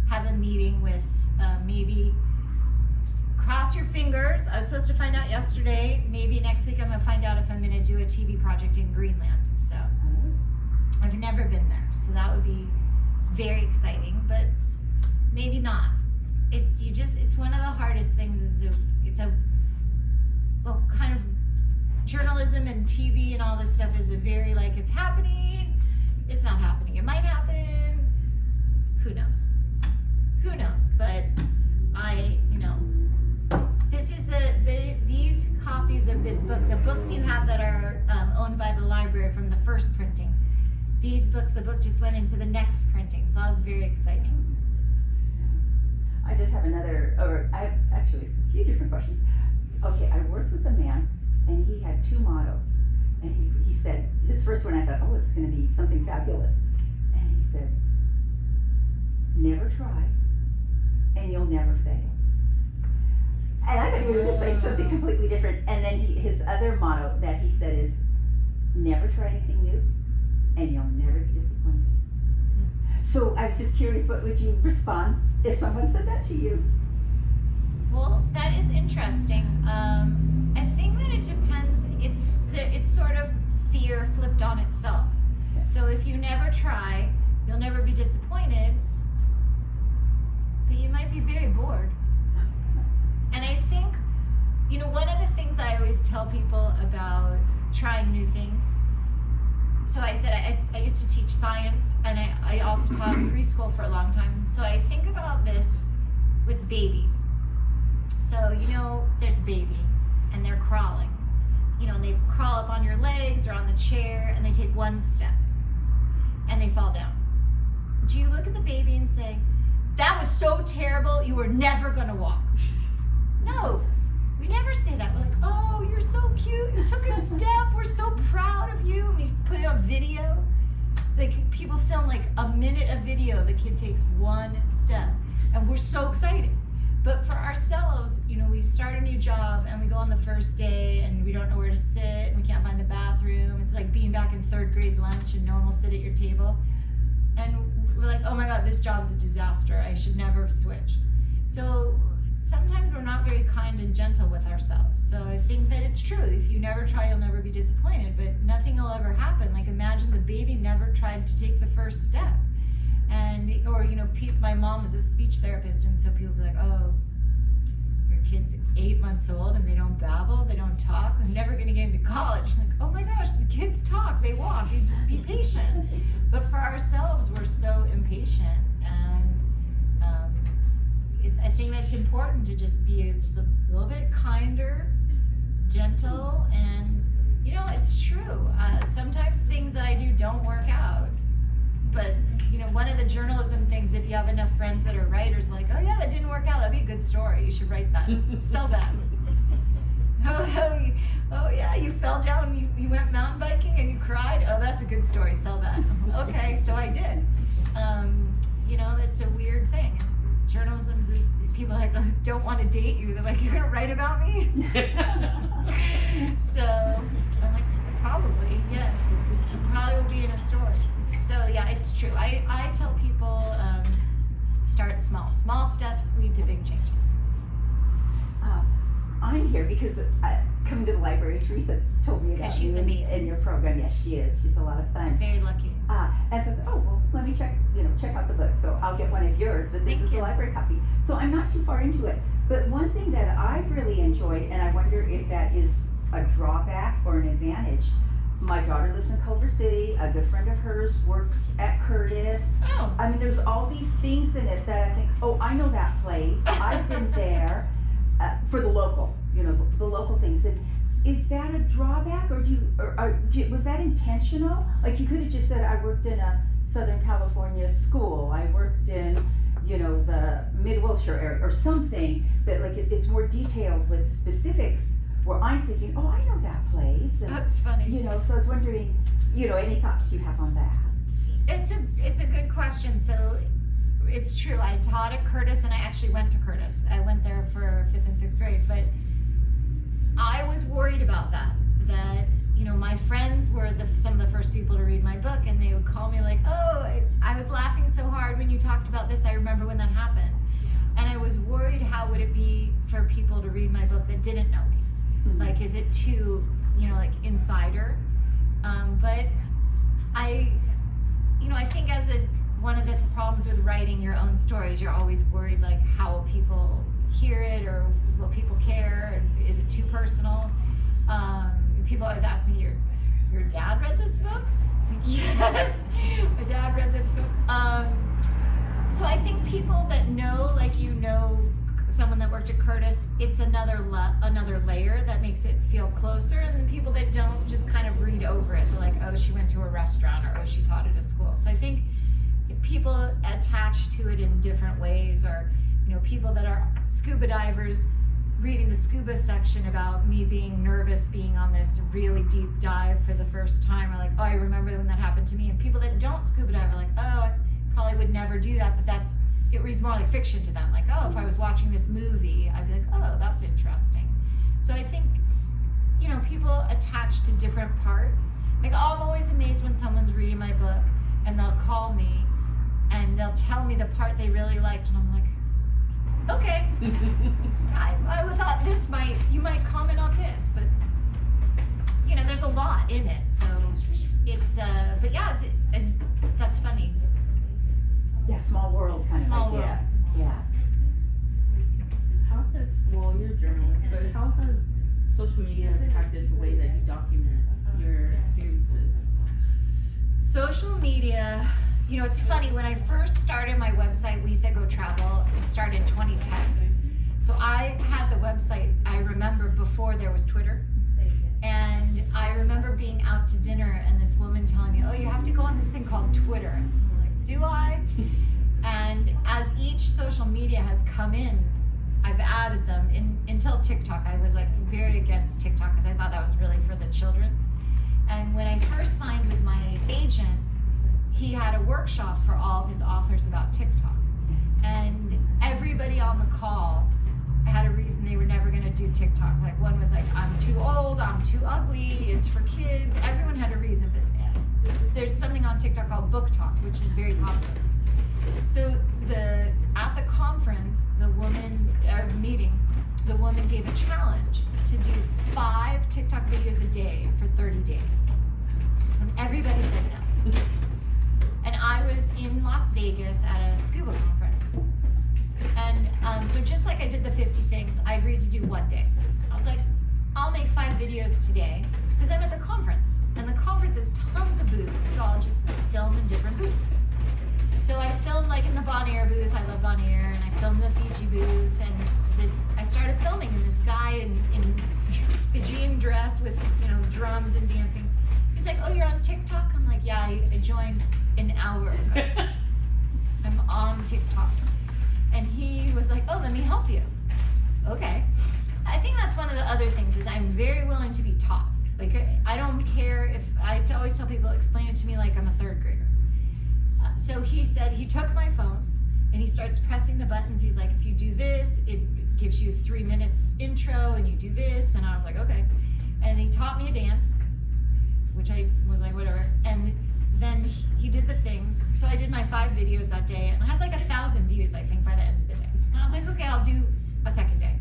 have a meeting with maybe, cross your fingers. I was supposed to find out yesterday. Maybe next week I'm gonna find out if I'm gonna do a TV project in Greenland. So I've never been there, so that would be very exciting, but maybe not. It's one of the hardest things. Kind of journalism and TV and all this stuff is a very like, it's happening, it's not happening, it might happen, who knows, but this is these copies of this book, the books you have that are owned by the library from the first printing, these books, the book just went into the next printing, so that was very exciting. I just have I have actually a few different questions. Okay, I worked with a man, and he had two mottos. And he said, his first one, I thought, oh, it's going to be something fabulous. And he said, never try, and you'll never fail. And I thought he was going to say something completely different. And then his other motto that he said is, never try anything new, and you'll never be disappointed. So I was just curious, what would you respond if someone said that to you? Well, that is interesting. I think that it depends. It's sort of fear flipped on itself. So if you never try, you'll never be disappointed, but you might be very bored. And I think, one of the things I always tell people about trying new things, so I said I used to teach science, and I also taught preschool for a long time. So I think about this with babies. So, there's a baby, and they're crawling. And they crawl up on your legs or on the chair, and they take one step, and they fall down. Do you look at the baby and say, that was so terrible, you were never gonna walk? No, we never say that. We're like, oh, you're so cute, you took a step, we're so proud of you. And we put it on video. Like, people film like a minute of video, the kid takes one step, and we're so excited. But for ourselves, we start a new job and we go on the first day and we don't know where to sit and we can't find the bathroom. It's like being back in third grade lunch and no one will sit at your table. And we're like, oh my God, this job's a disaster. I should never have switched. So sometimes we're not very kind and gentle with ourselves. So I think that it's true. If you never try, you'll never be disappointed, but nothing will ever happen. Like, imagine the baby never tried to take the first step. Or my mom is a speech therapist, and so people be like, oh, your kid's 8 months old and they don't babble, they don't talk, I'm never gonna get into college. Like, oh my gosh, the kids talk, they walk, you just be patient. But for ourselves, we're so impatient, and I think that's important to just be just a little bit kinder, gentle, and it's true. Sometimes things that I do don't work out. But, one of the journalism things, if you have enough friends that are writers, like, oh yeah, that didn't work out, that'd be a good story, you should write that, sell that. Oh yeah, you fell down, you went mountain biking and you cried, oh, that's a good story, sell that. Okay, so I did. It's a weird thing. Journalism's, people like don't want to date you, they're like, you're gonna write about me? So, I'm like, probably, yes. Probably will be in a story. So yeah, it's true. I tell people, start small. Small steps lead to big changes. I'm here because coming to the library, Teresa told me about she's you amazing. and your program. Yes, she is. She's a lot of fun. I'm very lucky. And so, oh well, let me check out the book. So I'll get one of yours, but this Thank is you. a library copy. So I'm not too far into it. But one thing that I've really enjoyed, and I wonder if that is a drawback or an advantage. My daughter lives in Culver City. A good friend of hers works at Curtis. Oh. I mean, there's all these things in it that I think, oh, I know that place. I've been there for the local, the local things. And is that a drawback, or was that intentional? Like, you could have just said, I worked in a Southern California school. I worked in, culture area or something that like it's more detailed with specifics where I'm thinking, oh, I know that place. And, That's funny. you know, so I was wondering, you know, any thoughts you have on that? It's a good question. So it's true. I taught at Curtis, and I actually went to Curtis. I went there for 5th and 6th grade, but I was worried about that. That, you know, my friends were some of the first people to read my book, and they would call me like, oh, I was laughing so hard when you talked about this. I remember when that happened. And I was worried, how would it be for people to read my book that didn't know me? Mm-hmm. Like, is it too, you know, like insider? But I think one of the problems with writing your own stories, you're always worried, like, how will people hear it, or will people care? And is it too personal? People always ask me, your dad read this book? Yes, my dad read this book. So I think people that know, like, someone that worked at Curtis, it's another layer that makes it feel closer, and the people that don't just kind of read over it. They're like, oh, she went to a restaurant, or oh, she taught at a school. So I think people attach to it in different ways, or, you know, people that are scuba divers reading the scuba section about me being nervous being on this really deep dive for the first time are like, oh, I remember when that happened to me. And people that don't scuba dive are like, oh, I probably would never do that, but it reads more like fiction to them. Like, oh, if I was watching this movie, I'd be like, oh, that's interesting. So I think, you know, people attach to different parts. Like, I'm always amazed when someone's reading my book and they'll call me and they'll tell me the part they really liked, and I'm like, okay, I thought you might comment on this, but, you know, there's a lot in it, so it's, but yeah, that's funny. Yeah, small world kind Small of idea. world. Yeah. How has, well, you're a journalist, but how has social media impacted the way that you document your experiences? Social media, you know, it's funny, when I first started my website, Lisa Go Travel, it started in 2010. So I had the website, I remember, before there was Twitter. And I remember being out to dinner and this woman telling me, oh, you have to go on this thing called Twitter. And I was like, do I? And as each social media has come in, I've added them. Until TikTok, I was like very against TikTok because I thought that was really for the children. And when I first signed with my agent, he had a workshop for all of his authors about TikTok. And everybody on the call had a reason they were never gonna do TikTok. Like, one was like, I'm too old, I'm too ugly, it's for kids. Everyone had a reason, but there's something on TikTok called Book Talk, which is very popular. So at the conference, the woman gave a challenge to do 5 TikTok videos a day for 30 days. And everybody said no. And I was in Las Vegas at a scuba conference. And so just like I did the 50 things, I agreed to do one day. I was like, I'll make 5 videos today because I'm at the conference. And the conference has tons of booths, so I'll just film in different booths. So I filmed like in the Bonaire booth, I love Bonaire, and I filmed the Fiji booth, and I started filming, and this guy in Fijian dress with, you know, drums and dancing. He's like, oh, you're on TikTok? I'm like, yeah, I joined an hour ago. I'm on TikTok. And he was like, oh, let me help you. Okay. I think that's one of the other things is I'm very willing to be taught. Like, I don't care if, I always tell people, explain it to me like I'm a 3rd grader. So he said, he took my phone and he starts pressing the buttons. He's like, if you do this, it gives you 3 minutes intro, and you do this. And I was like, okay. And he taught me a dance, which I was like, whatever. And then he did the things. So I did my 5 videos that day, and I had like 1,000 views, I think, by the end of the day. And I was like, okay, I'll do a second day.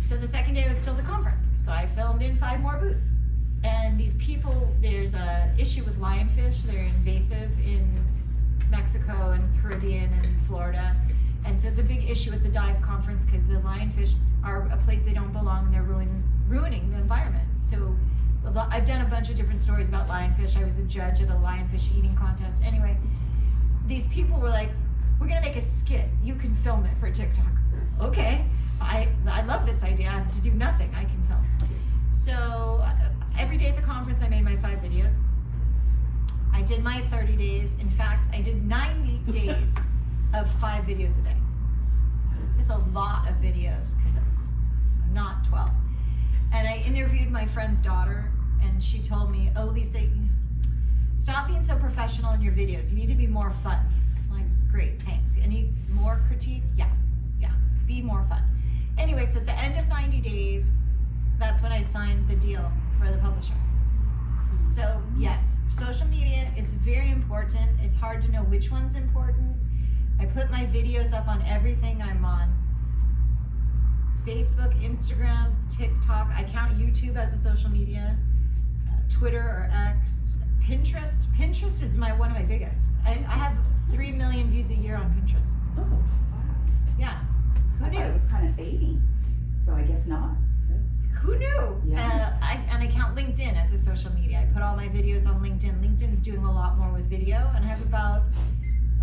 So the second day was still the conference. So I filmed in 5 more booths. And these people, there's a issue with lionfish. They're invasive in Mexico and Caribbean and Florida. And so it's a big issue at the dive conference because the lionfish are a place they don't belong, and they're ruining the environment. So I've done a bunch of different stories about lionfish. I was a judge at a lionfish eating contest. Anyway, these people were like, we're gonna make a skit. You can film it for TikTok. Okay, I love this idea. I have to do nothing. I can film. So every day at the conference, I made my 5 videos. I did my 30 days. In fact, I did 90 days of 5 videos a day. It's a lot of videos because I'm not 12. And I interviewed my friend's daughter, and she told me, "Oh, Lisa, stop being so professional in your videos. You need to be more fun." I'm like, great, thanks. Any more critique? Yeah, be more fun. Anyway, so at the end of 90 days, that's when I signed the deal for the publisher. So yes, social media is very important. It's hard to know which one's important. I put my videos up on everything. I'm on Facebook, Instagram, TikTok. I count YouTube as a social media, Twitter or X, Pinterest. Pinterest is one of my biggest. I have 3 million views a year on Pinterest. Oh, Yeah, who I thought it knew? was kind of fading, so I guess not. Who knew? Yeah. And I count LinkedIn as a social media. I put all my videos on LinkedIn. LinkedIn's doing a lot more with video, and I have about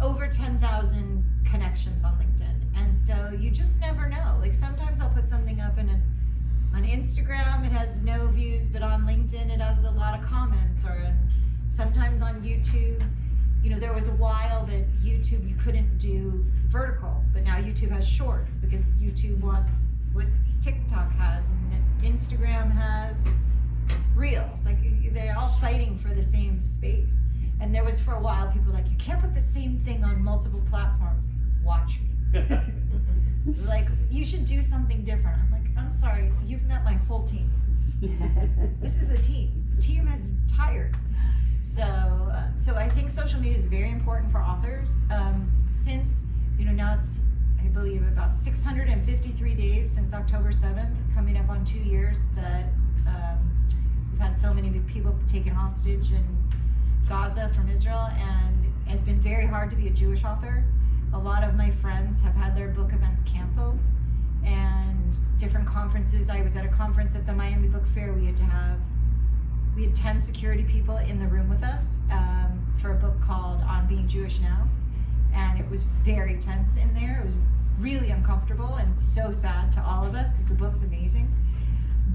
over 10,000 connections on LinkedIn. And so you just never know. Like sometimes I'll put something up on Instagram, it has no views, but on LinkedIn it has a lot of comments. Or sometimes on YouTube, there was a while that YouTube, you couldn't do vertical, but now YouTube has shorts because YouTube wants what TikTok has and Instagram has reels. Like they're all fighting for the same space. And there was for a while people were like, you can't put the same thing on multiple platforms. Watch me. Like, you should do something different. I'm like, I'm sorry, you've met my whole team. This is the team. The team is tired. So I think social media is very important for authors. Since, now it's, I believe, about 653 days since October 7th, coming up on 2 years that we've had so many people taken hostage in Gaza from Israel, and it's been very hard to be a Jewish author. A lot of my friends have had their book events canceled, and different conferences. I was at a conference at the Miami Book Fair. We had 10 security people in the room with us for a book called On Being Jewish Now, and it was very tense in there. It was really uncomfortable and so sad to all of us because the book's amazing.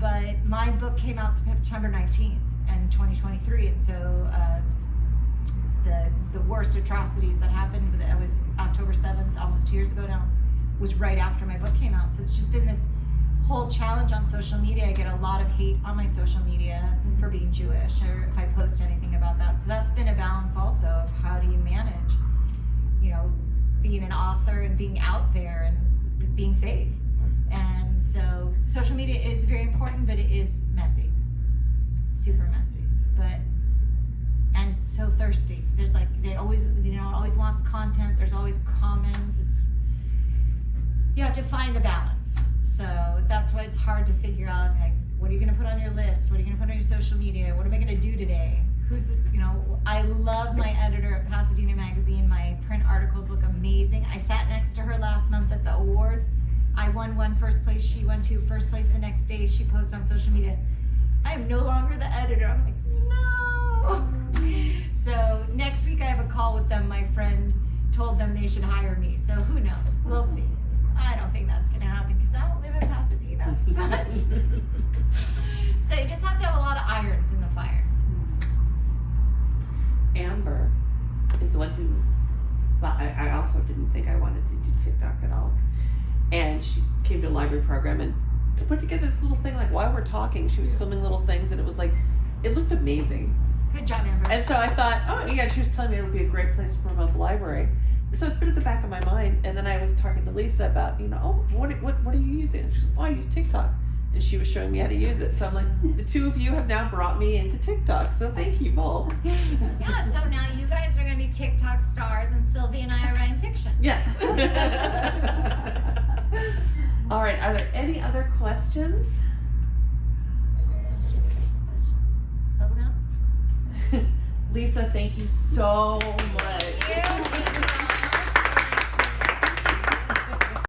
But my book came out September 19th in 2023, and so the worst atrocities that happened, that was October 7th, almost 2 years ago now, was right after my book came out. So it's just been this whole challenge on social media. I get a lot of hate on my social media for being Jewish, or if I post anything about that. So that's been a balance also of how do you manage, being an author and being out there and being safe. And so social media is very important, but it is messy, super messy. And it's so thirsty. There's they always, always wants content. There's always comments. You have to find a balance. So that's why it's hard to figure out, what are you going to put on your list? What are you going to put on your social media? What am I going to do today? I love my editor at Pasadena Magazine. My print articles look amazing. I sat next to her last month at the awards. I won first place. She won first place the next day. She posted on social media, I am no longer the editor. I'm like, no. So next week I have a call with them. My friend told them they should hire me. So who knows? We'll see. I don't think that's going to happen because I don't live in Pasadena. So you just have to have a lot of irons in the fire. Amber is the one who, I also didn't think I wanted to do TikTok at all. And she came to a library program and put together this little thing, while we're talking, she was filming little things, and it was it looked amazing. Good job, Amber. And so I thought, she was telling me it would be a great place to promote the library. So it's been at the back of my mind, and then I was talking to Lisa about, what are you using? And she said, I use TikTok. And she was showing me how to use it. So I'm like, the two of you have now brought me into TikTok, so thank you both. Yeah, so now you guys are going to be TikTok stars, and Sylvie and I are writing fiction. Yes. All right, are there any other questions? Lisa, thank you so much.